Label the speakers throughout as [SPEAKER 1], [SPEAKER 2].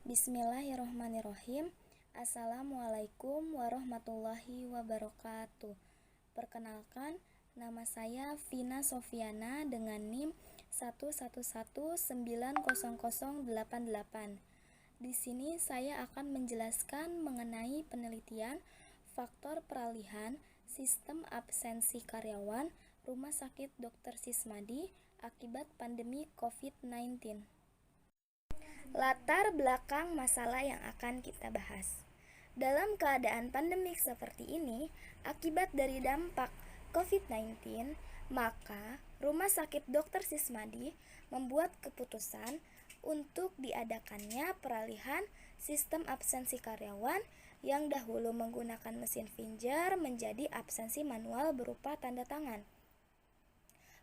[SPEAKER 1] Bismillahirrohmanirrohim. Assalamualaikum warahmatullahi wabarakatuh. Perkenalkan, nama saya Vina Sofiana dengan NIM 111900088. Di sini saya akan menjelaskan mengenai penelitian faktor peralihan sistem absensi karyawan Rumah Sakit Dr. Sismadi akibat pandemi COVID-19. Latar belakang masalah yang akan kita bahas. Dalam keadaan pandemik seperti ini, akibat dari dampak COVID-19, maka Rumah Sakit Dr. Sismadi membuat keputusan untuk diadakannya peralihan sistem absensi karyawan yang dahulu menggunakan mesin finger menjadi absensi manual berupa tanda tangan.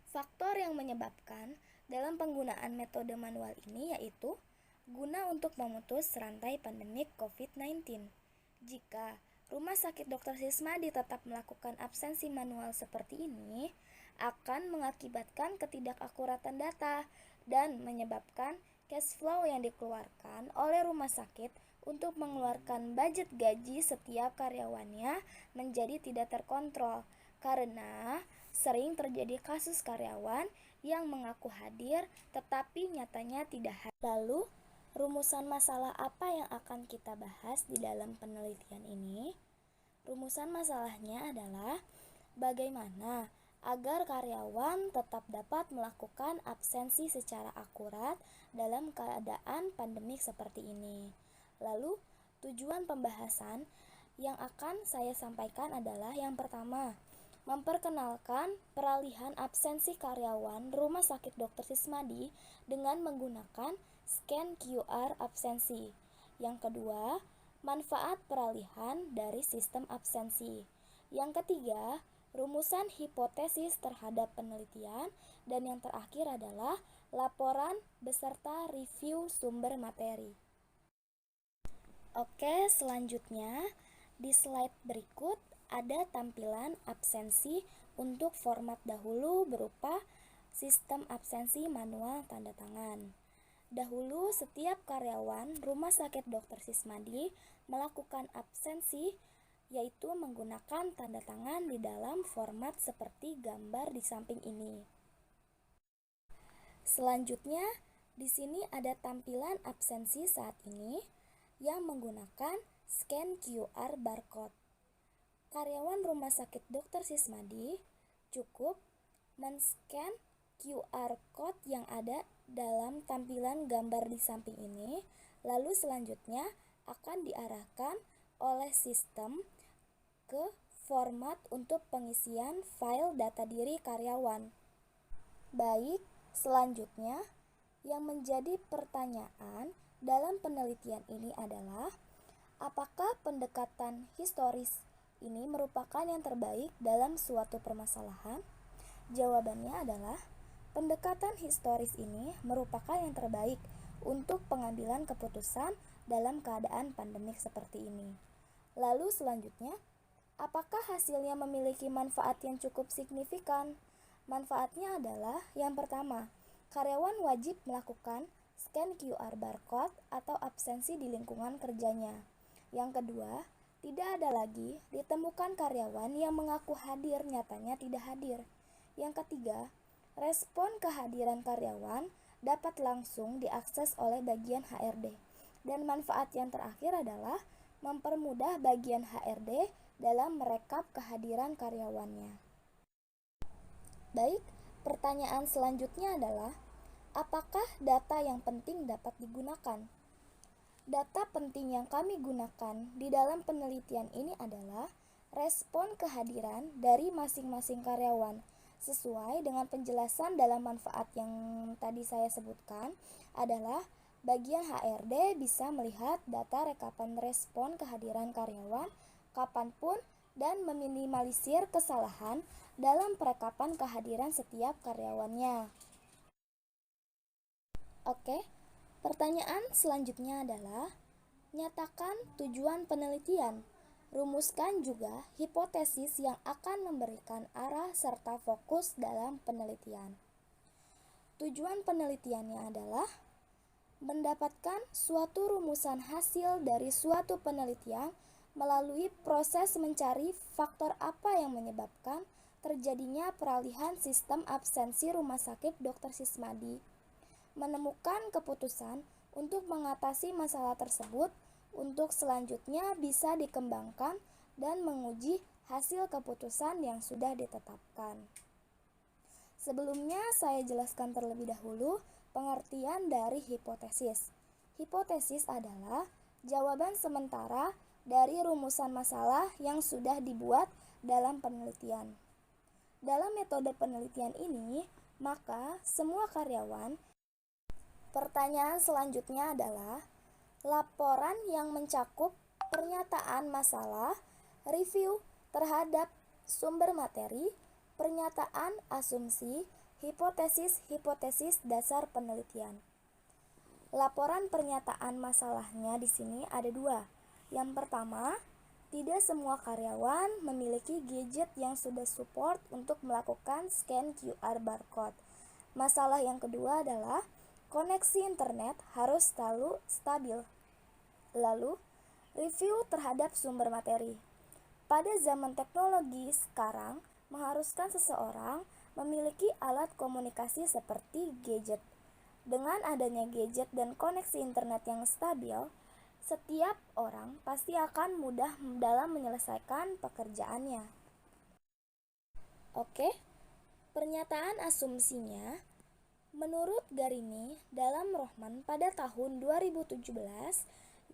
[SPEAKER 1] Faktor yang menyebabkan dalam penggunaan metode manual ini yaitu guna untuk memutus rantai pandemik COVID-19. Jika Rumah Sakit Dr. Sismadi tetap melakukan absensi manual seperti ini, akan mengakibatkan ketidakakuratan data dan menyebabkan cash flow yang dikeluarkan oleh rumah sakit untuk mengeluarkan budget gaji setiap karyawannya menjadi tidak terkontrol, karena sering terjadi kasus karyawan yang mengaku hadir tetapi nyatanya tidak hadir. Lalu, rumusan masalah apa yang akan kita bahas di dalam penelitian ini? Rumusan masalahnya adalah bagaimana agar karyawan tetap dapat melakukan absensi secara akurat dalam keadaan pandemik seperti ini. Lalu, tujuan pembahasan yang akan saya sampaikan adalah yang pertama, memperkenalkan peralihan absensi karyawan Rumah Sakit Dr. Sismadi dengan menggunakan scan QR absensi. Yang kedua, manfaat peralihan dari sistem absensi. Yang ketiga, rumusan hipotesis terhadap penelitian. Dan yang terakhir adalah laporan beserta review sumber materi. Oke, selanjutnya di slide berikut ada tampilan absensi untuk format dahulu berupa sistem absensi manual tanda tangan. Dahulu setiap karyawan Rumah Sakit Dr. Sismadi melakukan absensi yaitu menggunakan tanda tangan di dalam format seperti gambar di samping ini. Selanjutnya, di sini ada tampilan absensi saat ini yang menggunakan scan QR barcode. Karyawan Rumah Sakit Dr. Sismadi cukup men-scan QR code yang ada dalam tampilan gambar di samping ini, lalu selanjutnya akan diarahkan oleh sistem ke format untuk pengisian file data diri karyawan. Baik, selanjutnya yang menjadi pertanyaan dalam penelitian ini adalah apakah pendekatan historis ini merupakan yang terbaik dalam suatu permasalahan? Jawabannya adalah pendekatan historis ini merupakan yang terbaik untuk pengambilan keputusan dalam keadaan pandemik seperti ini. Lalu selanjutnya, apakah hasilnya memiliki manfaat yang cukup signifikan? Manfaatnya adalah yang pertama, karyawan wajib melakukan scan QR barcode atau absensi di lingkungan kerjanya. Yang kedua, tidak ada lagi ditemukan karyawan yang mengaku hadir nyatanya tidak hadir. Yang ketiga, respon kehadiran karyawan dapat langsung diakses oleh bagian HRD. Dan manfaat yang terakhir adalah mempermudah bagian HRD dalam merekap kehadiran karyawannya. Baik, pertanyaan selanjutnya adalah, apakah data yang penting dapat digunakan? Data penting yang kami gunakan di dalam penelitian ini adalah respon kehadiran dari masing-masing karyawan. Sesuai dengan penjelasan dalam manfaat yang tadi saya sebutkan adalah bagian HRD bisa melihat data rekapan respon kehadiran karyawan kapanpun dan meminimalisir kesalahan dalam perekapan kehadiran setiap karyawannya. Oke, pertanyaan selanjutnya adalah nyatakan tujuan penelitian. Rumuskan juga hipotesis yang akan memberikan arah serta fokus dalam penelitian. Tujuan penelitiannya adalah mendapatkan suatu rumusan hasil dari suatu penelitian melalui proses mencari faktor apa yang menyebabkan terjadinya peralihan sistem absensi Rumah Sakit Dr. Sismadi, menemukan keputusan untuk mengatasi masalah tersebut untuk selanjutnya bisa dikembangkan dan menguji hasil keputusan yang sudah ditetapkan. Sebelumnya saya jelaskan terlebih dahulu pengertian dari hipotesis. Hipotesis adalah jawaban sementara dari rumusan masalah yang sudah dibuat dalam penelitian. Dalam metode penelitian ini, maka semua karyawan, pertanyaan selanjutnya adalah laporan yang mencakup pernyataan masalah, review terhadap sumber materi, pernyataan asumsi, hipotesis dasar penelitian. Laporan pernyataan masalahnya di sini ada dua. Yang pertama, tidak semua karyawan memiliki gadget yang sudah support untuk melakukan scan QR barcode. Masalah yang kedua adalah koneksi internet harus selalu stabil. Lalu, review terhadap sumber materi. Pada zaman teknologi sekarang, mengharuskan seseorang memiliki alat komunikasi seperti gadget. Dengan adanya gadget dan koneksi internet yang stabil, setiap orang pasti akan mudah dalam menyelesaikan pekerjaannya. Oke, pernyataan asumsinya, menurut Garini dalam Rohman pada tahun 2017,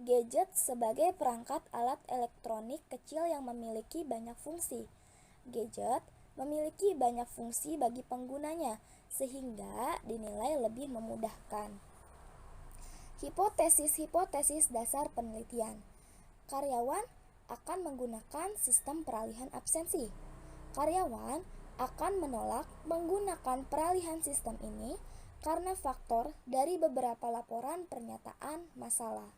[SPEAKER 1] gadget sebagai perangkat alat elektronik kecil yang memiliki banyak fungsi. Gadget memiliki banyak fungsi bagi penggunanya, sehingga dinilai lebih memudahkan. Hipotesis dasar penelitian. Karyawan akan menggunakan sistem peralihan absensi. Karyawan akan menolak menggunakan peralihan sistem ini karena faktor dari beberapa laporan pernyataan masalah.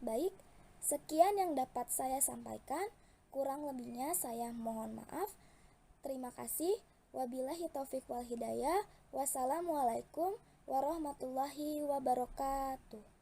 [SPEAKER 1] Baik, sekian yang dapat saya sampaikan. Kurang lebihnya saya mohon maaf. Terima kasih. Wabillahi taufiq wal hidayah. Wassalamualaikum warahmatullahi wabarakatuh.